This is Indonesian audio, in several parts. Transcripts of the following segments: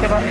ya Pak.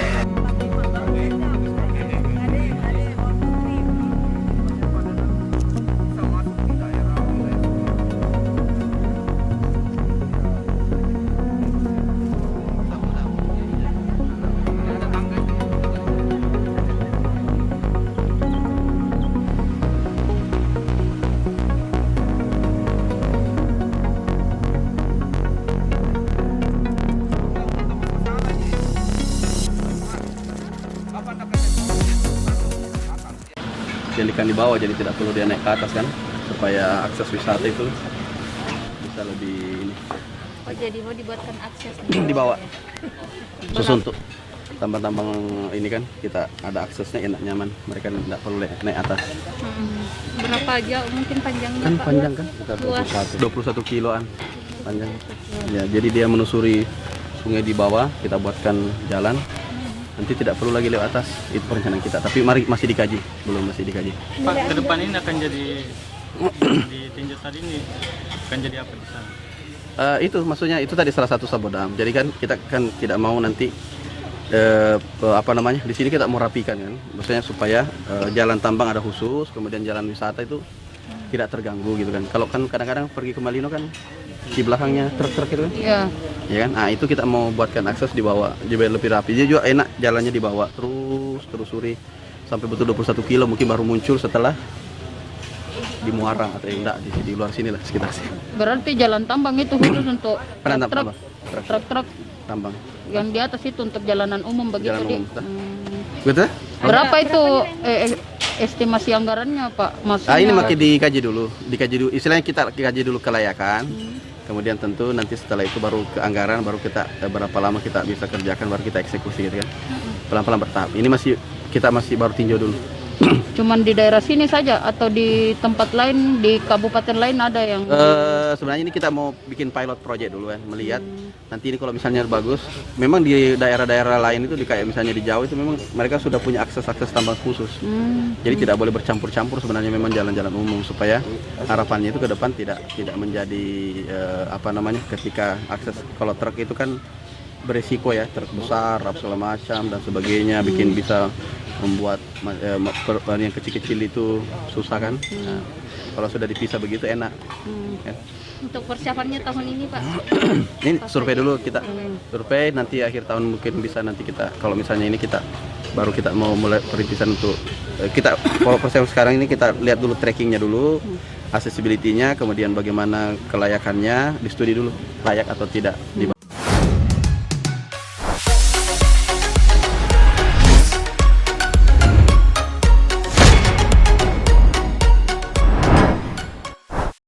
Jadikan di bawah, jadi tidak perlu dia naik ke atas kan, supaya akses wisata itu bisa lebih Oh, jadi mau dibuatkan akses di bawah. Khusus untuk tambang-tambang ini kan kita ada aksesnya enak nyaman, mereka tidak perlu naik atas. Berapa aja mungkin panjangnya Kan Pak? panjang kan, kita 21 kiloan panjang. Ya, jadi dia menusuri sungai di bawah, kita buatkan jalan. Nanti tidak perlu lagi lewat atas, itu perencanaan kita. Tapi masih dikaji, masih dikaji. Pak, ke depan ini akan jadi di tinjau tadi ini akan jadi apa di sana? Itu maksudnya itu tadi salah satu sabodam. Jadi kan kita kan tidak mau nanti di sini kita mau rapikan kan, maksudnya supaya jalan tambang ada khusus, kemudian jalan wisata itu tidak terganggu gitu kan. Kalau kan kadang-kadang pergi ke Malino kan di belakangnya truk-truk itu kan. Iya. Ya kan? Nah, itu kita mau buatkan akses di bawah, jadi lebih rapi. Dia juga enak jalannya di bawah, terusuri sampai betul 21 kilo, mungkin baru muncul setelah di Muarang atau enggak di luar sini lah sekitar sini. Berarti jalan tambang itu khusus untuk Tambang. truk-truk Tambang. yang di atas itu untuk jalanan umum begitu Jalan Dik? umum. Betul? Berapa itu estimasi anggarannya Pak? Maksudnya Ini makin dikaji dulu. Istilahnya kita kaji dulu kelayakan. Kemudian tentu nanti setelah itu baru ke anggaran, baru kita berapa lama kita bisa kerjakan, baru kita eksekusi gitu kan. Pelan-pelan bertahap. Ini kita masih baru tinjau dulu. cuman di daerah sini saja atau di tempat lain, di kabupaten lain ada yang Sebenarnya ini kita mau bikin pilot project dulu kan, melihat nanti ini kalau misalnya bagus. Memang di daerah-daerah lain itu kayak misalnya di Jawa itu memang mereka sudah punya akses tambang khusus. Jadi tidak boleh bercampur-campur sebenarnya, memang jalan-jalan umum, supaya harapannya itu ke depan tidak menjadi ketika akses, kalau truk itu kan beresiko ya, truk besar segala macam dan sebagainya, bikin bisa membuat yang kecil-kecil itu susah kan. Nah, kalau sudah dipisah begitu enak. Ya. untuk persiapannya tahun ini Pak? Ini survei dulu kita, survei nanti akhir tahun mungkin bisa nanti kita, kalau misalnya ini kita mau mulai perintisan untuk kita, kalau persiapan sekarang ini kita lihat dulu trackingnya dulu, accessibility-nya, kemudian bagaimana kelayakannya, di studi dulu layak atau tidak.